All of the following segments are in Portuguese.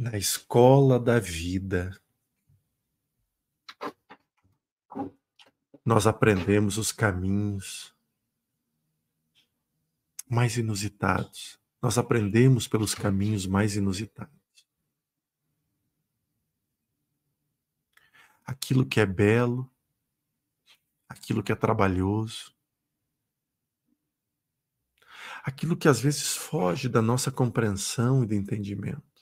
Na escola da vida, nós aprendemos os caminhos mais inusitados. Nós aprendemos pelos caminhos mais inusitados. Aquilo que é belo, aquilo que é trabalhoso, aquilo que às vezes foge da nossa compreensão e do entendimento.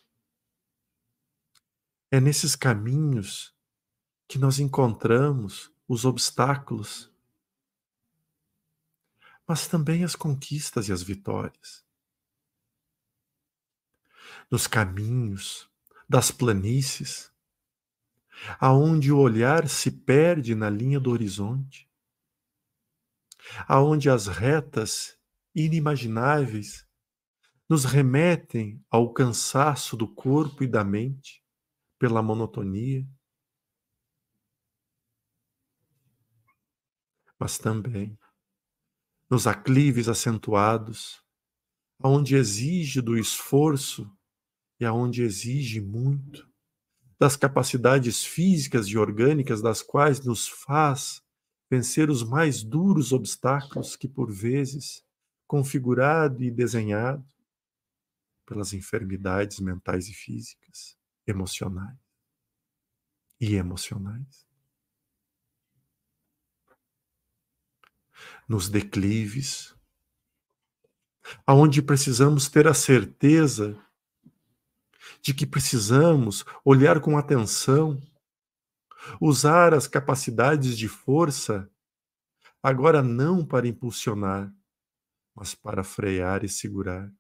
É nesses caminhos que nós encontramos os obstáculos, mas também as conquistas e as vitórias. Nos caminhos das planícies, aonde o olhar se perde na linha do horizonte, aonde as retas inimagináveis nos remetem ao cansaço do corpo e da mente pela monotonia, mas também nos aclives acentuados, aonde exige do esforço e aonde exige muito das capacidades físicas e orgânicas das quais nos faz vencer os mais duros obstáculos que, por vezes, configurado e desenhado pelas enfermidades mentais e físicas, emocionais e emocionais. Nos declives, aonde precisamos ter a certeza de que precisamos olhar com atenção, usar as capacidades de força, agora não para impulsionar, mas para frear e segurar.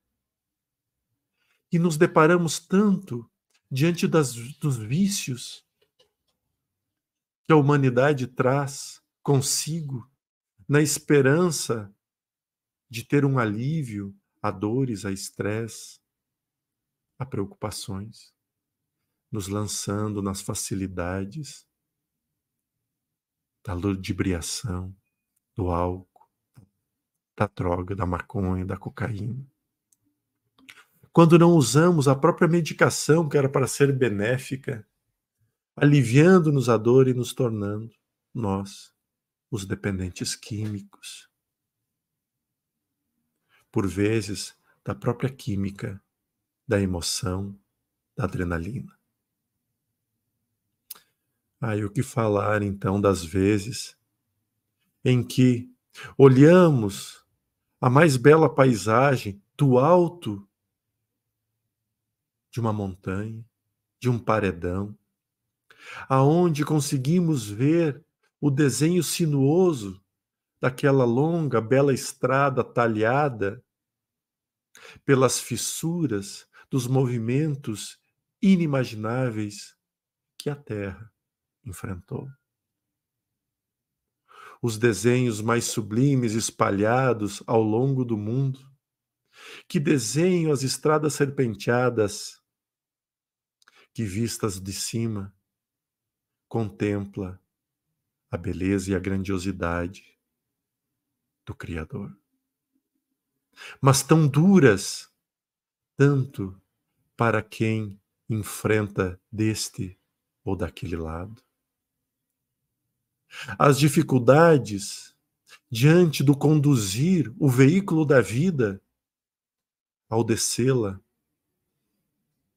E nos deparamos tanto diante dos vícios que a humanidade traz consigo, na esperança de ter um alívio a dores, a estresse, a preocupações, nos lançando nas facilidades da ludibriação, do álcool, da droga, da maconha, da cocaína. Quando não usamos a própria medicação que era para ser benéfica, aliviando-nos a dor e nos tornando, nós, os dependentes químicos, por vezes, da própria química, da emoção, da adrenalina. E o que falar, então, das vezes em que olhamos a mais bela paisagem do alto de uma montanha, de um paredão, aonde conseguimos ver o desenho sinuoso daquela longa, bela estrada talhada pelas fissuras dos movimentos inimagináveis que a Terra enfrentou. Os desenhos mais sublimes espalhados ao longo do mundo, que desenham as estradas serpenteadas, que vistas de cima contempla a beleza e a grandiosidade do Criador. Mas tão duras, tanto para quem enfrenta deste ou daquele lado. As dificuldades diante do conduzir o veículo da vida ao descê-la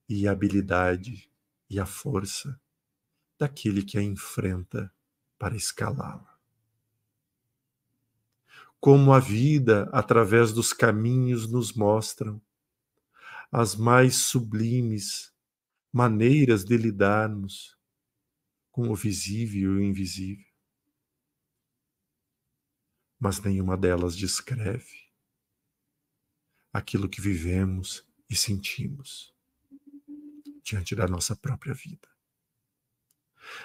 e a habilidade e a força daquele que a enfrenta para escalá-la. Como a vida, através dos caminhos, nos mostram as mais sublimes maneiras de lidarmos com o visível e o invisível. Mas nenhuma delas descreve aquilo que vivemos e sentimos diante da nossa própria vida.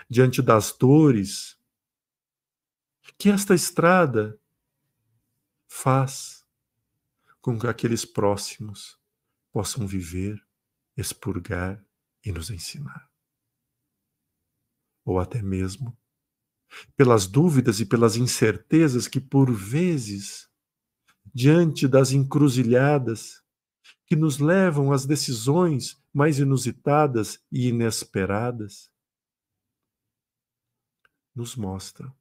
Diante das dores que esta estrada faz com que aqueles próximos possam viver, expurgar e nos ensinar. Ou até mesmo pelas dúvidas e pelas incertezas que, por vezes, diante das encruzilhadas que nos levam às decisões mais inusitadas e inesperadas, nos mostra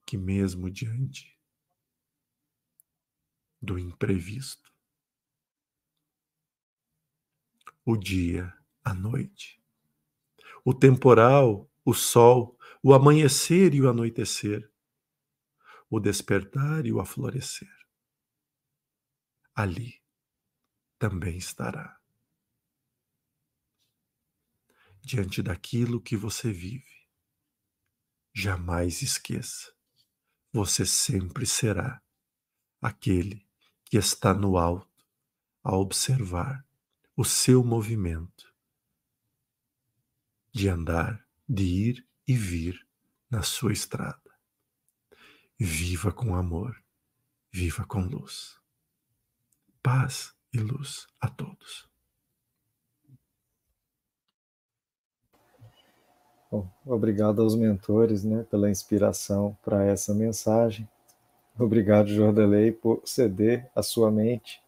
que mesmo diante do imprevisto, o dia, a noite, o temporal, o sol, o amanhecer e o anoitecer, o despertar e o aflorescer, ali também estará. Diante daquilo que você vive, jamais esqueça, você sempre será aquele que está no alto a observar o seu movimento de andar, de ir e vir na sua estrada. Viva com amor, viva com luz. Paz e luz a todos. Bom, obrigado aos mentores, né, pela inspiração para essa mensagem. Obrigado, Jordelei, por ceder a sua mente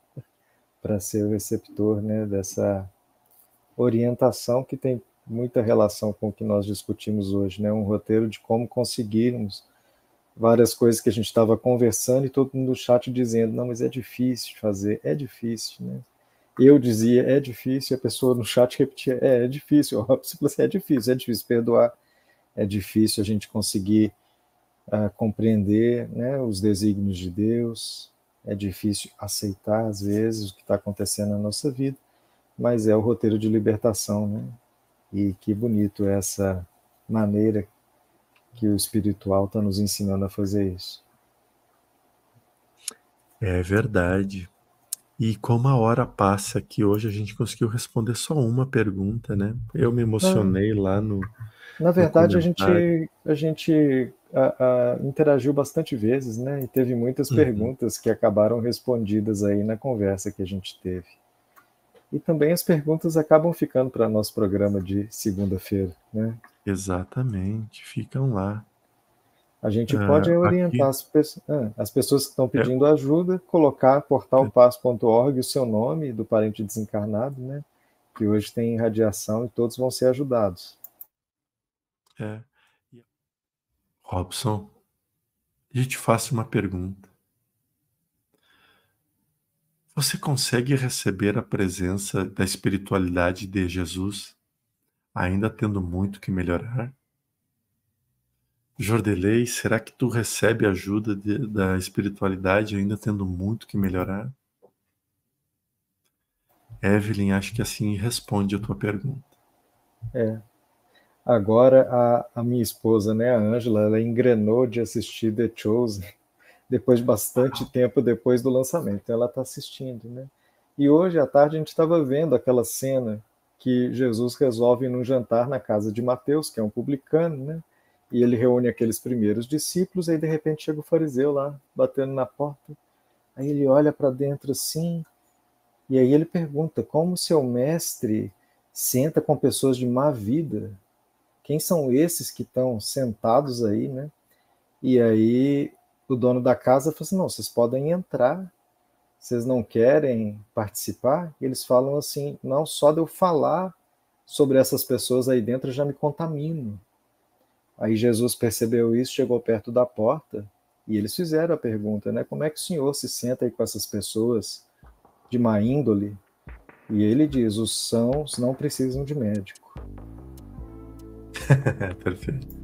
para ser o receptor, né, dessa orientação que tem muita relação com o que nós discutimos hoje, né, um roteiro de como conseguirmos várias coisas que a gente estava conversando e todo mundo no chat dizendo, não, mas é difícil fazer, é difícil, né? Eu dizia, é difícil, e a pessoa no chat repetia, é difícil, é difícil perdoar, é difícil a gente conseguir compreender, né, os desígnios de Deus, é difícil aceitar, às vezes, o que está acontecendo na nossa vida, mas é o roteiro de libertação, né? E que bonito essa maneira que o espiritual está nos ensinando a fazer isso. É verdade. E como a hora passa, que hoje a gente conseguiu responder só uma pergunta, né? Eu me emocionei lá Na no verdade, comentário. a gente interagiu bastante vezes, né? E teve muitas Uhum, perguntas que acabaram respondidas aí na conversa que a gente teve. E também as perguntas acabam ficando para nosso programa de segunda-feira, né? exatamente, ficam lá. A gente pode orientar Aqui as pessoas que estão é, pedindo ajuda, colocar portalpasso.org o seu nome do parente desencarnado, né? Que hoje tem radiação e todos vão ser ajudados. é. Robson, a gente faça uma pergunta. Você consegue receber a presença da espiritualidade de Jesus, ainda tendo muito que melhorar? Jordelei, será que tu recebe ajuda da espiritualidade, ainda tendo muito que melhorar? Evelyn, acho que assim responde a tua pergunta. É. Agora a minha esposa, né, a Ângela, ela engrenou de assistir The Chosen depois de bastante tempo depois do lançamento. Então ela está assistindo, né? E hoje à tarde a gente estava vendo aquela cena que Jesus resolve ir num jantar na casa de Mateus, que é um publicano, né? E ele reúne aqueles primeiros discípulos, aí de repente chega o fariseu lá, batendo na porta. Aí ele olha para dentro assim, e aí ele pergunta: como seu mestre senta com pessoas de má vida? Quem são esses que estão sentados aí, né? E aí o dono da casa falou assim: não, vocês podem entrar, vocês não querem participar? E eles falam assim: não, só de eu falar sobre essas pessoas aí dentro eu já me contamino. Aí Jesus percebeu isso, chegou perto da porta e eles fizeram a pergunta, né? Como é que o senhor se senta aí com essas pessoas de má índole? E ele diz: os sãos não precisam de médico. Perfeito.